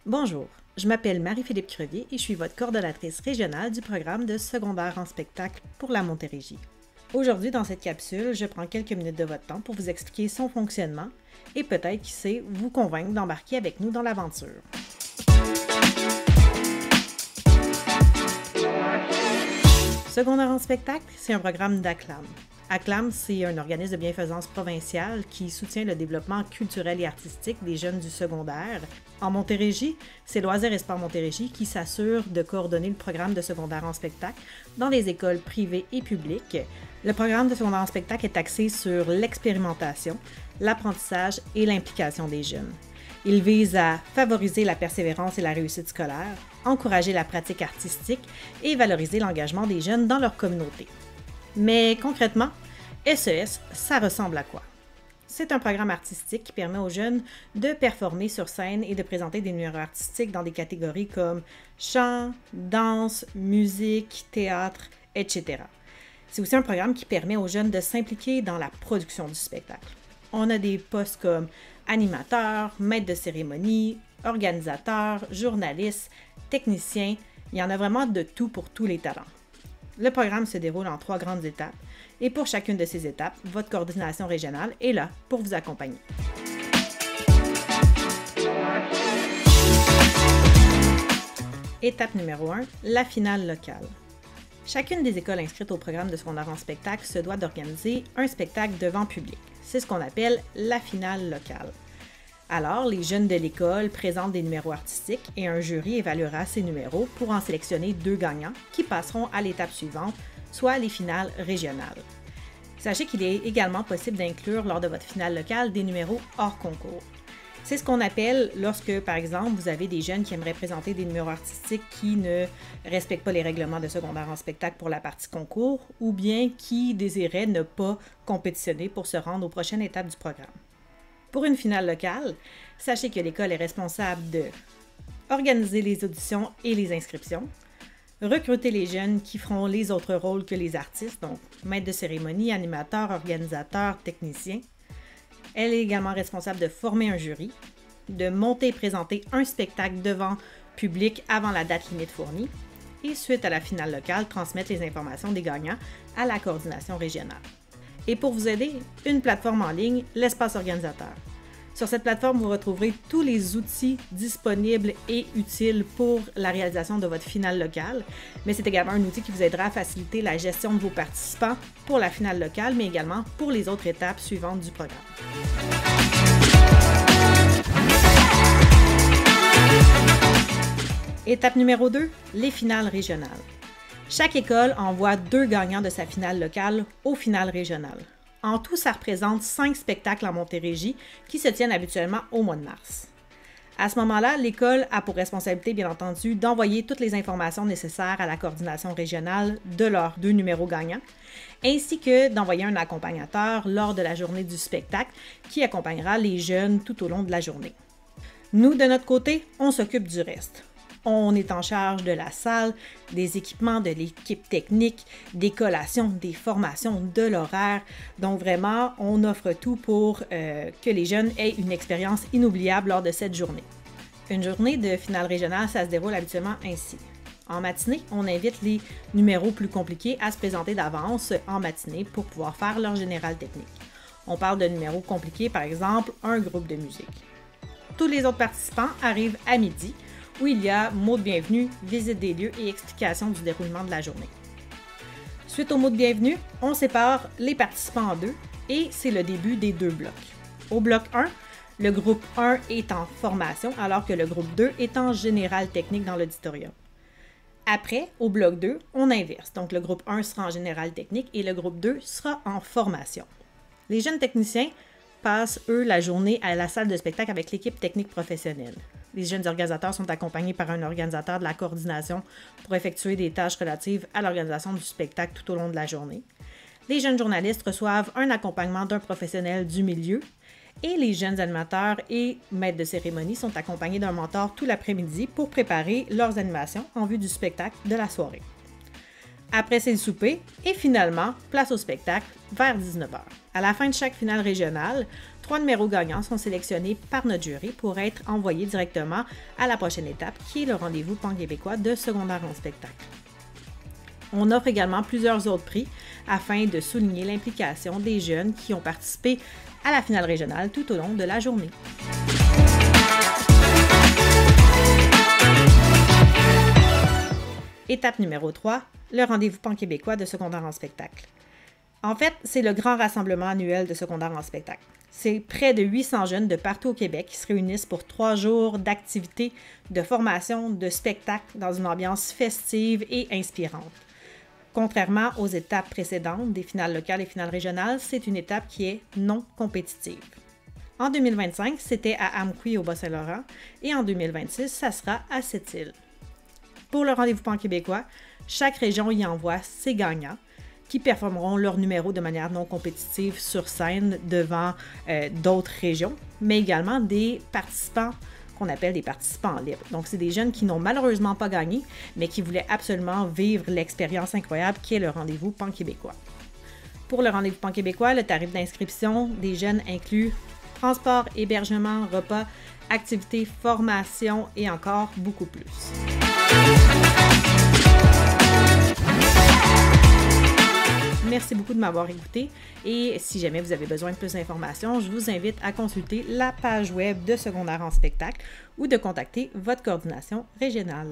Bonjour, je m'appelle Marie-Philippe Crevier et je suis votre coordonnatrice régionale du programme de secondaire en spectacle pour la Montérégie. Aujourd'hui, dans cette capsule, je prends quelques minutes de votre temps pour vous expliquer son fonctionnement et peut-être, qui sait, vous convaincre d'embarquer avec nous dans l'aventure. Secondaire en spectacle, c'est un programme d'ACLAM. ACLAM, c'est un organisme de bienfaisance provincial qui soutient le développement culturel et artistique des jeunes du secondaire. En Montérégie, c'est Loisirs et Sport Montérégie qui s'assure de coordonner le programme de secondaire en spectacle dans les écoles privées et publiques. Le programme de secondaire en spectacle est axé sur l'expérimentation, l'apprentissage et l'implication des jeunes. Il vise à favoriser la persévérance et la réussite scolaire, encourager la pratique artistique et valoriser l'engagement des jeunes dans leur communauté. Mais concrètement, SES, ça ressemble à quoi? C'est un programme artistique qui permet aux jeunes de performer sur scène et de présenter des numéros artistiques dans des catégories comme chant, danse, musique, théâtre, etc. C'est aussi un programme qui permet aux jeunes de s'impliquer dans la production du spectacle. On a des postes comme animateur, maître de cérémonie, organisateur, journaliste, technicien. Il y en a vraiment de tout pour tous les talents. Le programme se déroule en 3 grandes étapes et pour chacune de ces étapes, votre coordination régionale est là pour vous accompagner. Étape numéro 1, la finale locale. Chacune des écoles inscrites au programme de secondaire en spectacle se doit d'organiser un spectacle devant public. C'est ce qu'on appelle la finale locale. Alors, les jeunes de l'école présentent des numéros artistiques et un jury évaluera ces numéros pour en sélectionner 2 gagnants qui passeront à l'étape suivante, soit les finales régionales. Sachez qu'il est également possible d'inclure lors de votre finale locale des numéros hors concours. C'est ce qu'on appelle lorsque, par exemple, vous avez des jeunes qui aimeraient présenter des numéros artistiques qui ne respectent pas les règlements de secondaire en spectacle pour la partie concours ou bien qui désiraient ne pas compétitionner pour se rendre aux prochaines étapes du programme. Pour une finale locale, sachez que l'école est responsable de organiser les auditions et les inscriptions, recruter les jeunes qui feront les autres rôles que les artistes, donc maître de cérémonie, animateur, organisateur, technicien. Elle est également responsable de former un jury, de monter et présenter un spectacle devant public avant la date limite fournie et suite à la finale locale, transmettre les informations des gagnants à la coordination régionale. Et pour vous aider, une plateforme en ligne, l'espace organisateur. Sur cette plateforme, vous retrouverez tous les outils disponibles et utiles pour la réalisation de votre finale locale, mais c'est également un outil qui vous aidera à faciliter la gestion de vos participants pour la finale locale, mais également pour les autres étapes suivantes du programme. Étape numéro 2, les finales régionales. Chaque école envoie 2 gagnants de sa finale locale aux finales régionales. En tout, ça représente 5 spectacles en Montérégie qui se tiennent habituellement au mois de mars. À ce moment-là, l'école a pour responsabilité, bien entendu, d'envoyer toutes les informations nécessaires à la coordination régionale de leurs 2 numéros gagnants, ainsi que d'envoyer un accompagnateur lors de la journée du spectacle qui accompagnera les jeunes tout au long de la journée. Nous, de notre côté, on s'occupe du reste. On est en charge de la salle, des équipements, de l'équipe technique, des collations, des formations, de l'horaire. Donc vraiment, on offre tout pour que les jeunes aient une expérience inoubliable lors de cette journée. Une journée de finale régionale, ça se déroule habituellement ainsi. En matinée, on invite les numéros plus compliqués à se présenter d'avance en matinée pour pouvoir faire leur général technique. On parle de numéros compliqués, par exemple, un groupe de musique. Tous les autres participants arrivent à midi, où il y a mot de bienvenue, visite des lieux et explication du déroulement de la journée. Suite au mot de bienvenue, on sépare les participants en 2 et c'est le début des 2 blocs. Au bloc 1, le groupe 1 est en formation alors que le groupe 2 est en général technique dans l'auditorium. Après, au bloc 2, on inverse. Donc le groupe 1 sera en général technique et le groupe 2 sera en formation. Les jeunes techniciens passent, eux, la journée à la salle de spectacle avec l'équipe technique professionnelle. Les jeunes organisateurs sont accompagnés par un organisateur de la coordination pour effectuer des tâches relatives à l'organisation du spectacle tout au long de la journée. Les jeunes journalistes reçoivent un accompagnement d'un professionnel du milieu et les jeunes animateurs et maîtres de cérémonie sont accompagnés d'un mentor tout l'après-midi pour préparer leurs animations en vue du spectacle de la soirée. Après, c'est le souper et finalement, place au spectacle vers 19h. À la fin de chaque finale régionale, 3 numéros gagnants sont sélectionnés par notre jury pour être envoyés directement à la prochaine étape qui est le rendez-vous pan-québécois de secondaire en spectacle. On offre également plusieurs autres prix afin de souligner l'implication des jeunes qui ont participé à la finale régionale tout au long de la journée. Étape numéro 3, le rendez-vous pan-québécois de secondaire en spectacle. En fait, c'est le grand rassemblement annuel de secondaire en spectacle. C'est près de 800 jeunes de partout au Québec qui se réunissent pour 3 jours d'activités, de formation, de spectacles dans une ambiance festive et inspirante. Contrairement aux étapes précédentes des finales locales et finales régionales, c'est une étape qui est non compétitive. En 2025, c'était à Amqui au Bas-Saint-Laurent et en 2026, ça sera à Sept-Îles. Pour le rendez-vous pan-québécois, chaque région y envoie ses gagnants qui performeront leur numéro de manière non compétitive sur scène devant d'autres régions, mais également des participants qu'on appelle des participants libres. Donc, c'est des jeunes qui n'ont malheureusement pas gagné, mais qui voulaient absolument vivre l'expérience incroyable qui est le rendez-vous pan-québécois. Pour le rendez-vous pan-québécois, le tarif d'inscription des jeunes inclut transport, hébergement, repas, activités, formation et encore beaucoup plus. Merci beaucoup de m'avoir écouté et si jamais vous avez besoin de plus d'informations, je vous invite à consulter la page web de Secondaire en spectacle ou de contacter votre coordination régionale.